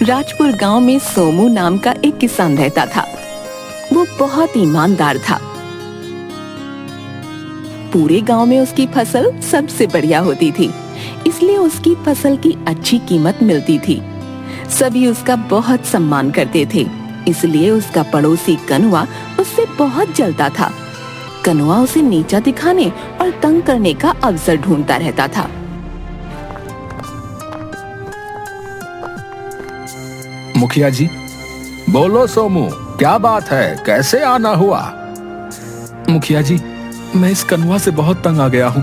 राजपुर गांव में सोमू नाम का एक किसान रहता था। वो बहुत ईमानदार था। पूरे गांव में उसकी फसल सबसे बढ़िया होती थी, इसलिए उसकी फसल की अच्छी कीमत मिलती थी। सभी उसका बहुत सम्मान करते थे, इसलिए उसका पड़ोसी कनुआ उससे बहुत जलता था। कनुआ उसे नीचा दिखाने और तंग करने का अवसर ढूंढता रहता था। मुखिया जी, बोलो सोमू, क्या बात है, कैसे आना हुआ? मुखिया जी, मैं इस कनुआ से बहुत तंग आ गया हूँ।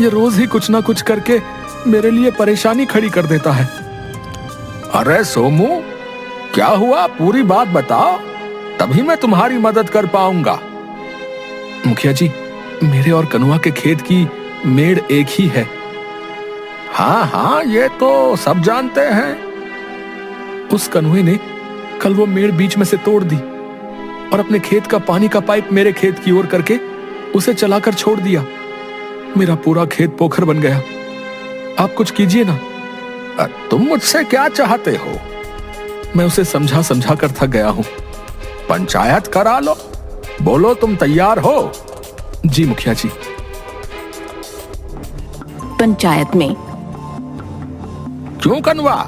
ये रोज ही कुछ ना कुछ करके मेरे लिए परेशानी खड़ी कर देता है। अरे सोमू, क्या हुआ, पूरी बात बताओ, तभी मैं तुम्हारी मदद कर पाऊंगा। मुखिया जी, मेरे और कनुआ के खेत की मेड़ एक ही है। हाँ हाँ, ये तो सब जानते हैं। उस कनुए ने कल वो मेड़ बीच में से तोड़ दी और अपने खेत का पानी का पाइप मेरे खेत की ओर करके उसे चलाकर छोड़ दिया। मेरा पूरा खेत पोखर बन गया। आप कुछ कीजिए ना। तुम मुझसे क्या चाहते हो? मैं उसे समझा समझा कर थक गया हूं। पंचायत करा लो। बोलो, तुम तैयार हो? जी मुखिया जी। पंचायत में। क्यों कनुआ,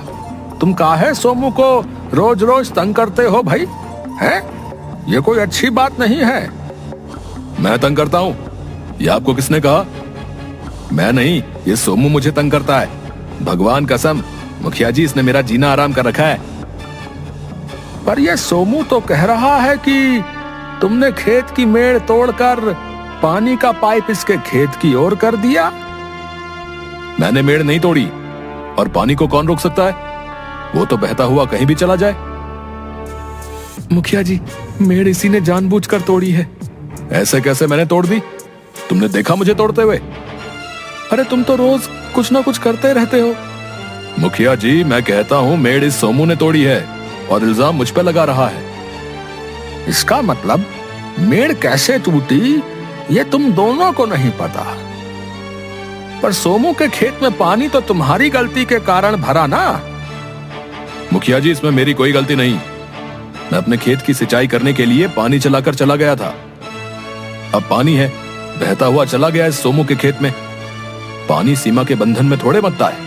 तुम काहे सोमू को रोज रोज तंग करते हो भाई? हैं? ये कोई अच्छी बात नहीं है। मैं तंग करता हूँ? ये आपको किसने कहा? मैं नहीं, ये सोमू मुझे तंग करता है। भगवान कसम, मुखिया जी, इसने मेरा जीना आराम कर रखा है। पर ये सोमू तो कह रहा है कि तुमने खेत की मेड़ तोड़कर पानी का पाइप इसके खेत की ओर कर दिया। मैंने मेड़ नहीं तोड़ी, और पानी को कौन रोक सकता है? वो तो बहता हुआ कहीं भी चला जाए। मुखिया जी, मेड़ इसी ने जानबूझकर तोड़ी है। ऐसे कैसे मैंने तोड़ दी? तुमने देखा मुझे तोड़ते हुए? अरे तुम तो रोज कुछ ना कुछ करते रहते हो। मुखिया जी, मैं कहता हूँ मेड़ इस सोमू ने तोड़ी है और इल्जाम मुझ पे लगा रहा है। इसका मतलब मेड़ कैसे टूटी ये तुम दोनों को नहीं पता। पर सोमू के खेत में पानी तो तुम्हारी गलती के कारण भरा ना। मुखिया जी, इसमें मेरी कोई गलती नहीं। मैं अपने खेत की सिंचाई करने के लिए पानी चलाकर चला गया था। अब पानी है, बहता हुआ चला गया इस सोमू के खेत में। पानी सीमा के बंधन में थोड़े बंधता है।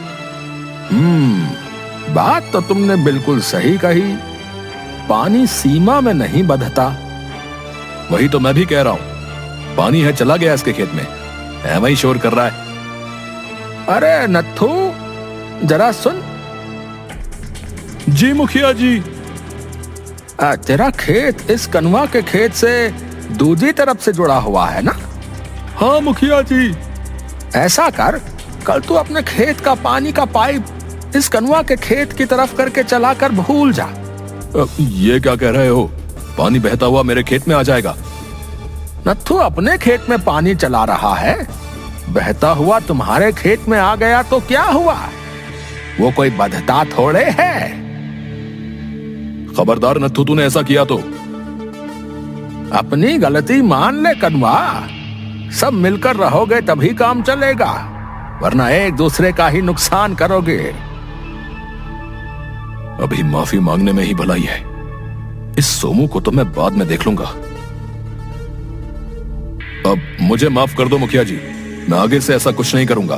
बात तो तुमने बिल्कुल सही कही। पानी सीमा में नहीं बंधता। वही तो मैं भी कह रहा हूं। पानी है, चला गया इसके खेत में, है वही शोर कर रहा है। अरे नत्थू, जरा सुन। जी मुखिया जी। तेरा खेत इस कनुआ के खेत से दूसरी तरफ से जुड़ा हुआ है ना? हाँ मुखिया जी। ऐसा कर, कल तू अपने खेत का पानी का पाइप इस कनुआ के खेत की तरफ करके चलाकर भूल जा। ये क्या कह रहे हो? पानी बहता हुआ मेरे खेत में आ जाएगा। नत्थू अपने खेत में पानी चला रहा है, बहता हुआ तुम्हारे खेत में आ गया तो क्या हुआ? वो कोई बधता थोड़े है। खबरदार नत्थू, तूने ऐसा किया तो। अपनी गलती मान ले कनुआ। सब मिलकर रहोगे तभी काम चलेगा, वरना एक दूसरे का ही नुकसान करोगे। अभी माफी मांगने में ही भलाई है। इस सोमू को तो मैं बाद में देख लूंगा। अब मुझे माफ कर दो मुखिया जी, मैं आगे से ऐसा कुछ नहीं करूंगा।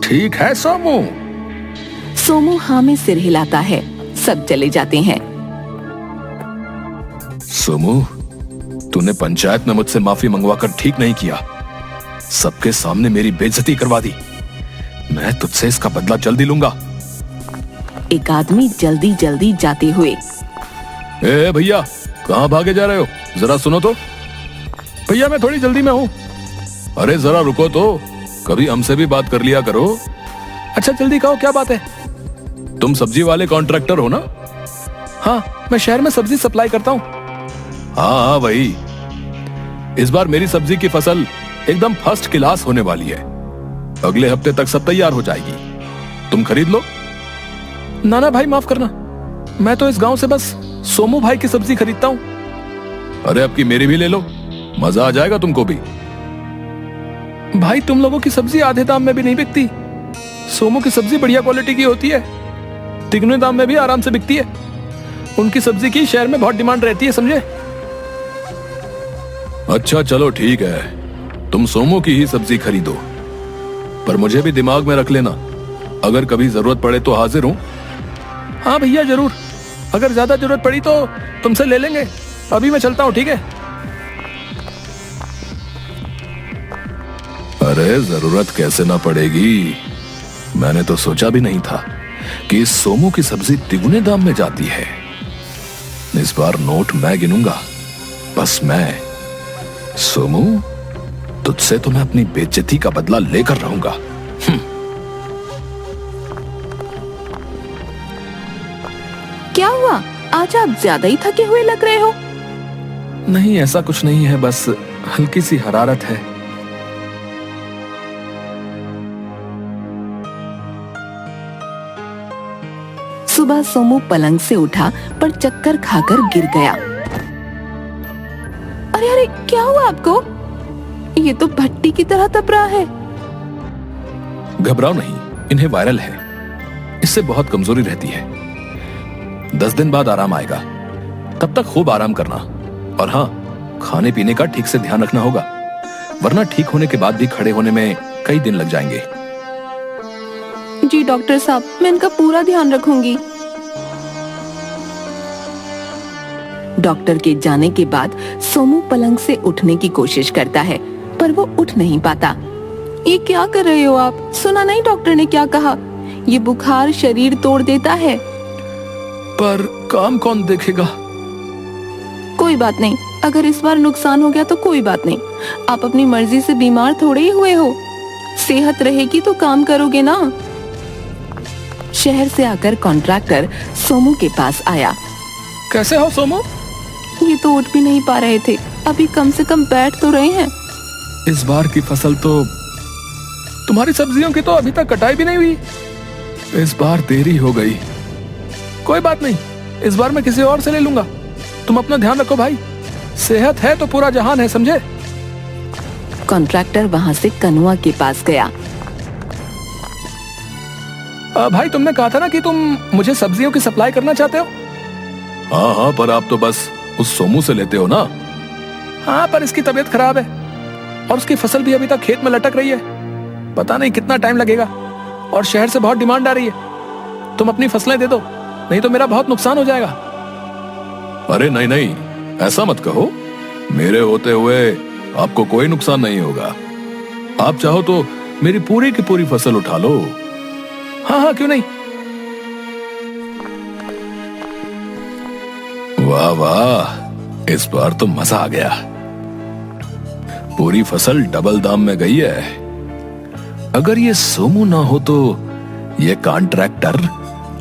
ठीक है सोमू। सोमू हाँ में सिर हिलाता है। सब चले जाते हैं। सोमू, तूने पंचायत में मुझसे माफी मंगवाकर ठीक नहीं किया। सबके सामने मेरी बेइज्जती करवा दी। मैं तुझसे इसका बदला जल्दी लूंगा। एक आदमी जल्दी जल्दी जाते हुए। ए भैया, कहां भागे जा रहे हो? जरा सुनो तो। भैया, मैं थोड़ी जल्दी में हूँ। अरे जरा रुको तो, कभी हमसे भी बात कर लिया करो। अच्छा जल्दी कहो, क्या बात है? तुम सब्जी वाले कॉन्ट्रैक्टर हो ना? हाँ, मैं शहर में सब्जी सप्लाई करता हूँ। हाँ वही। इस बार मेरी सब्जी की फसल एकदम फर्स्ट क्लास होने वाली है। अगले हफ्ते तक सब तैयार हो जाएगी। तुम खरीद लो। नाना भाई, माफ करना, मैं तो इस गांव से बस सोमू भाई की सब्जी खरीदता हूँ। अरे अब की मेरी भी ले लो, मजा आ जाएगा तुमको भी। भाई, तुम लोगों की सब्जी आधे दाम में भी नहीं बिकती। सोमू की सब्जी बढ़िया क्वालिटी की होती है। तिगने दाम में भी आराम से बिकती है। उनकी सब्जी की शहर में बहुत डिमांड रहती है, समझे। अच्छा चलो ठीक है, तुम सोमू की ही सब्जी खरीदो, पर मुझे भी दिमाग में रख लेना, अगर कभी जरूरत पड़े तो हाजिर हूं। हाँ भैया जरूर, अगर ज्यादा जरूरत पड़ी तो तुमसे ले लेंगे। अभी मैं चलता हूं, ठीक है। अरे जरूरत कैसे ना पड़ेगी, मैंने तो सोचा भी नहीं था कि इस सोमू की सब्जी तिगुने दाम में जाती है। इस बार नोट मैं गिनूंगा, बस मैं। सोमू, तुझसे तो मैं अपनी बेइज्जती का बदला लेकर रहूंगा। क्या हुआ, आज आप ज्यादा ही थके हुए लग रहे हो। नहीं ऐसा कुछ नहीं है, बस हल्की सी हरारत है। सुबह सोमू पलंग से उठा पर चक्कर खाकर गिर गया। अरे अरे, क्या हुआ आपको? ये तो भट्टी की तरह तप रहा है। घबराओ नहीं, इन्हें वायरल है, इससे बहुत कमजोरी रहती है। 10 दिन बाद आराम आएगा, तब तक खूब आराम करना। और हाँ, खाने पीने का ठीक से ध्यान रखना होगा, वरना ठीक होने के बाद भी खड़े होने में कई दिन लग जाएंगे। जी डॉक्टर साहब, मैं इनका पूरा ध्यान रखूंगी। डॉक्टर के जाने के बाद सोमू पलंग से उठने की कोशिश करता है, पर वो उठ नहीं पाता। ये क्या कर रहे हो आप? सुना नहीं डॉक्टर ने क्या कहा? ये बुखार शरीर तोड़ देता है। पर काम कौन देखेगा? कोई बात नहीं, अगर इस बार नुकसान हो गया तो कोई बात नहीं। आप अपनी मर्जी से बीमार थोड़े ही हुए हो, सेहत रहेगी तो काम करोगे ना। शहर से आकर कॉन्ट्रैक्टर सोमू के पास आया। कैसे हो सोमू? ये तो उठ भी नहीं पा रहे थे, अभी कम से कम बैठ तो रहे हैं। इस बार की फसल तो, तुम्हारी सब्जियों की तो अभी तक कटाई भी नहीं हुई। इस बार देरी हो गई। कोई बात नहीं, इस बार मैं किसी और से ले लूंगा। तुम अपना ध्यान रखो भाई, सेहत है तो पूरा जहान है, समझे। कॉन्ट्रैक्टर वहां से कनुआ के पास गया। भाई तुमने कहा था ना कि तुम मुझे सब्जियों की सप्लाई करना चाहते हो। हाँ हाँ, पर आप तो बस उस सोमू से लेते हो ना। हाँ, पर इसकी तबीयत खराब है और उसकी फसल भी अभी तक खेत में लटक रही है। पता नहीं कितना टाइम लगेगा, और शहर से बहुत डिमांड आ रही है। तुम अपनी फसलें दे दो, नहीं तो मेरा बहुत नुकसान हो जाएगा। अरे नहीं नहीं, ऐसा मत कहो। मेरे होते हुए आपको कोई नुकसान नहीं होगा। आप चाहो तो मेरी पूरी की पूरी फसल उठा लो। हाँ हाँ, क्यों नहीं। वाह वाह, इस बार तो मजा आ गया। पूरी फसल डबल दाम में गई है। अगर ये सोमू ना हो तो ये कॉन्ट्रैक्टर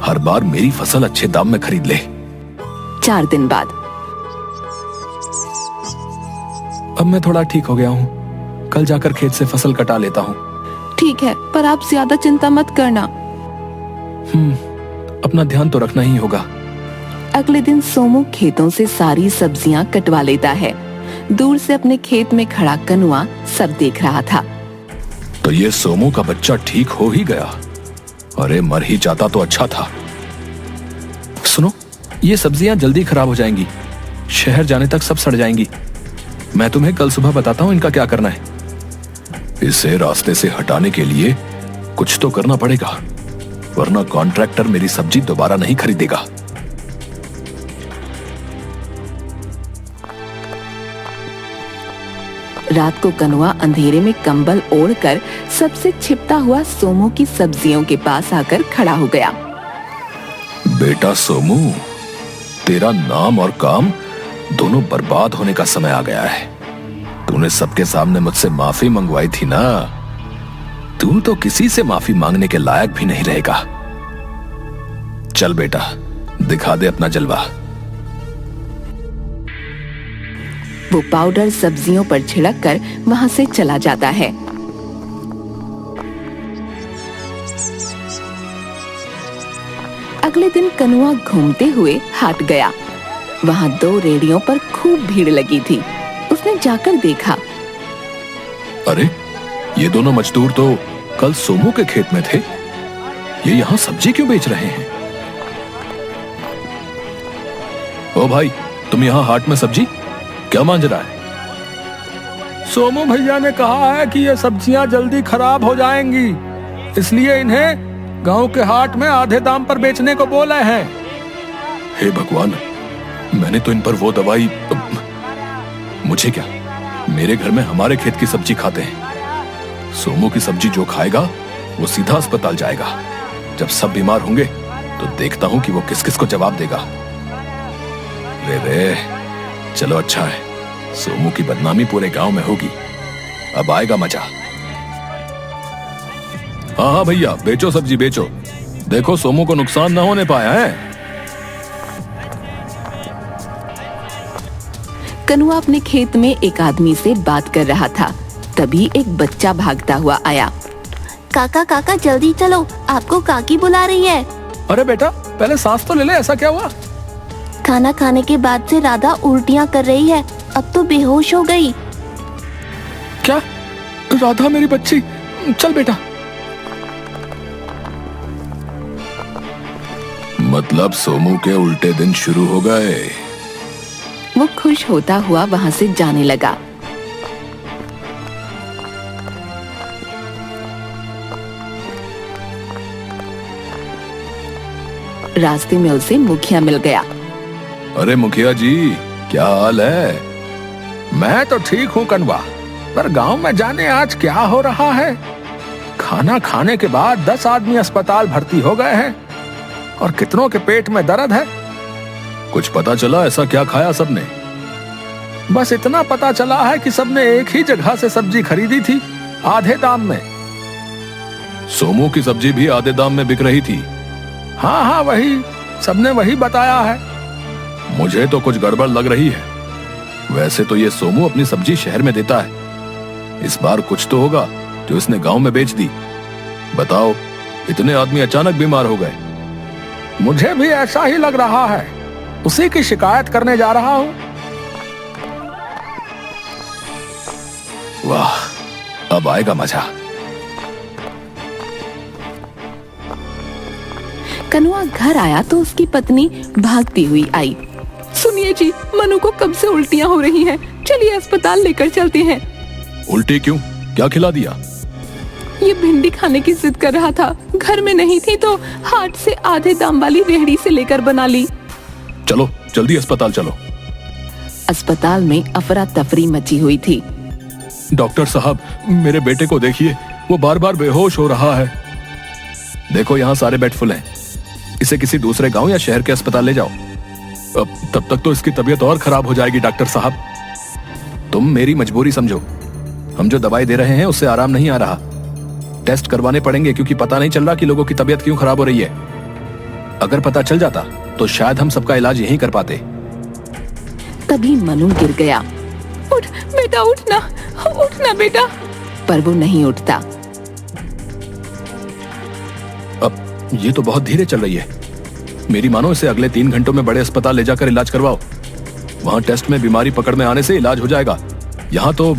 हर बार मेरी फसल अच्छे दाम में खरीद ले। 4 दिन बाद। अब मैं थोड़ा ठीक हो गया हूँ, कल जाकर खेत से फसल कटा लेता हूँ। ठीक है, पर आप ज्यादा चिंता मत करना। अपना ध्यान तो रखना ही होगा। अगले दिन सोमू खेतों से सारी सब्जियां कटवा लेता है। दूर से अपने खेत में खड़ा कनुआ सब देख रहा था। तो ये सोमू का बच्चा ठीक हो ही गया। अरे मर ही जाता तो अच्छा था। सुनो, ये सब्जियां जल्दी खराब हो जाएंगी, शहर जाने तक सब सड़ जाएंगी। मैं तुम्हें कल सुबह बताता हूँ इनका क्या करना है। इसे रास्ते से हटाने के लिए कुछ तो करना पड़ेगा, वरना कॉन्ट्रैक्टर मेरी सब्जी दोबारा नहीं खरीदेगा। रात को कनुआ अंधेरे में कंबल ओढ़कर सबसे छिपता हुआ सोमू की सब्जियों के पास आकर खड़ा हो गया। बेटा सोमू, तेरा नाम और काम दोनों बर्बाद होने का समय आ गया है। तूने सबके सामने मुझसे माफी मंगवाई थी ना, तू तो किसी से माफी मांगने के लायक भी नहीं रहेगा। चल बेटा, दिखा दे अपना जलवा। वो पाउडर सब्जियों पर छिड़ककर वहां से चला जाता है। अगले दिन कनुआ घूमते हुए हाट गया। वहां 2 रेडियों पर खूब भीड़ लगी थी। उसने जाकर देखा। अरे, ये दोनों मजदूर तो कल सोमू के खेत में थे। ये यहाँ सब्जी क्यों बेच रहे हैं? ओ भाई, तुम यहाँ हाट में सब्जी क्या मांझ रहा है? सोमू भैया ने कहा है कि ये सब्जियां जल्दी खराब हो जाएंगी, इसलिए इन्हें गांव के हाट में आधे दाम पर बेचने को बोला है। हे भगवान, मैंने तो इन पर वो दवाई, मुझे क्या, मेरे घर में हमारे खेत की सब्जी खाते हैं। सोमू की सब्जी जो खाएगा वो सीधा अस्पताल जाएगा। जब सब बीमार होंगे तो देखता हूं कि वो किस किस को जवाब देगा। रे, चलो अच्छा है, सोमू की बदनामी पूरे गांव में होगी, अब आएगा मजा। हाँ हाँ भैया, बेचो सब्जी बेचो, देखो सोमू को नुकसान ना होने पाया है। कनुआ अपने खेत में एक आदमी से बात कर रहा था। तभी एक बच्चा भागता हुआ आया। काका काका जल्दी चलो, आपको काकी बुला रही है। अरे बेटा, पहले सांस तो ले ले, ऐसा क्या हुआ? खाना खाने के बाद से राधा उल्टियाँ कर रही है, अब तो बेहोश हो गई। क्या? राधा मेरी बच्ची, चल बेटा। मतलब सोमू के उल्टे दिन शुरू हो गए। वो खुश होता हुआ वहां से जाने लगा। रास्ते में उसे मुखिया मिल गया। अरे मुखिया जी, क्या हाल है? मैं तो ठीक हूँ कनवा, पर गांव में जाने आज क्या हो रहा है। खाना खाने के बाद 10 आदमी अस्पताल भर्ती हो गए हैं और कितनों के पेट में दर्द है। कुछ पता चला ऐसा क्या खाया सबने? बस इतना पता चला है कि सबने एक ही जगह से सब्जी खरीदी थी, आधे दाम में। सोमू की सब्जी भी आधे दाम में बिक रही थी। हाँ हाँ, वही, सबने वही बताया है। मुझे तो कुछ गड़बड़ लग रही है। वैसे तो ये सोमू अपनी सब्जी शहर में देता है, इस बार कुछ तो होगा जो इसने गांव में बेच दी। बताओ, इतने आदमी अचानक बीमार हो गए। मुझे भी ऐसा ही लग रहा है, उसी की शिकायत करने जा रहा हूं। वाह, अब आएगा मजा। कनुआ घर आया तो उसकी पत्नी भागती हुई आई। सुनिए जी, मनु को कब से उल्टियाँ हो रही हैं, चलिए अस्पताल लेकर चलते हैं। उल्टी क्यों? क्या खिला दिया? ये भिंडी खाने की जिद कर रहा था, घर में नहीं थी तो हाट से आधे दाम वाली रेहड़ी से लेकर बना ली। चलो जल्दी अस्पताल चलो। अस्पताल में अफरा तफरी मची हुई थी। डॉक्टर साहब, मेरे बेटे को देखिए, वो बार बार बेहोश हो रहा है। देखो यहाँ सारे बेड फुल हैं, इसे किसी दूसरे गांव या शहर के अस्पताल ले जाओ। अब तब तक तो इसकी तबीयत और खराब हो जाएगी। डॉक्टर साहब, तुम मेरी मजबूरी समझो, हम जो दवाई दे रहे हैं उससे आराम नहीं आ रहा। टेस्ट करवाने पड़ेंगे क्योंकि पता नहीं चल रहा कि लोगों की तबीयत क्यों खराब हो रही है। अगर पता चल जाता तो शायद हम सबका इलाज यहीं कर पाते। तभी मनु गिर गया। उठ बेटा, उठना, उठना बेटा। पर वो नहीं उठता। अब ये तो बहुत धीरे चल रही है। मेरी मानो इसे अगले 3 घंटों में बड़े अस्पताल ले जाकर इलाज करवाओ। वहां टेस्ट में बीमारी पकड़ में आने से इलाज हो जाएगा। यहाँ तो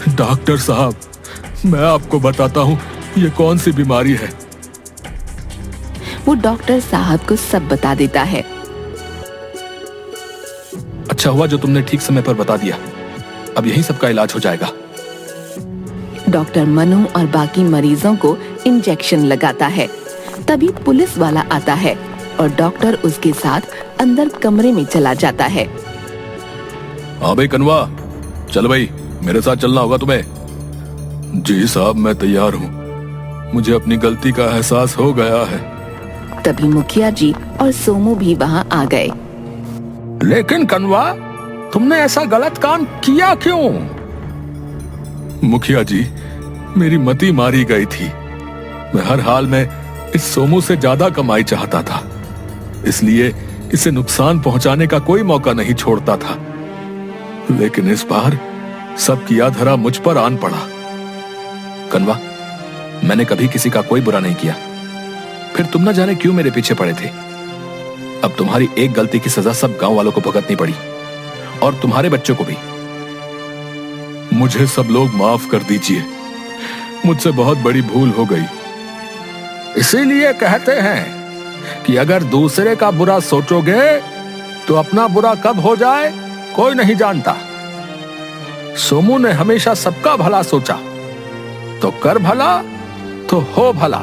डॉक्टर साहब, मैं आपको बताता हूँ ये कौन सी बीमारी है। वो डॉक्टर साहब को सब बता देता है। अच्छा हुआ जो तुमने ठीक समय पर बता दिया, अब यही सबका इलाज हो जाएगा। डॉक्टर मनु और बाकी मरीजों को इंजेक्शन लगाता है। तभी पुलिस वाला आता है और डॉक्टर उसके साथ अंदर कमरे में चला जाता है। हाँ भाई कनवा, चल भाई, मेरे साथ चलना होगा तुम्हें। जी साहब, मैं तैयार हूँ, मुझे अपनी गलती का एहसास हो गया है। तभी मुखिया जी और सोमू भी वहाँ आ गए। लेकिन कनवा, तुमने ऐसा गलत काम किया क्यों? मुखिया जी, मेरी मति मारी गई थी। मैं हर हाल में इस सोमू से ज्यादा कमाई चाहता था, इसलिए इसे नुकसान पहुंचाने का कोई मौका नहीं छोड़ता था। लेकिन इस बार सब किया धरा मुझ पर आन पड़ा। कनवा, मैंने कभी किसी का कोई बुरा नहीं किया, फिर तुम न जाने क्यों मेरे पीछे पड़े थे। अब तुम्हारी एक गलती की सजा सब गांव वालों को भुगतनी पड़ी, और तुम्हारे बच्चों को भी। मुझे सब लोग माफ कर दीजिए, मुझसे बहुत बड़ी भूल हो गई। इसीलिए कहते हैं कि अगर दूसरे का बुरा सोचोगे तो अपना बुरा कब हो जाए कोई नहीं जानता। सोमू ने हमेशा सबका भला सोचा, तो कर भला तो हो भला।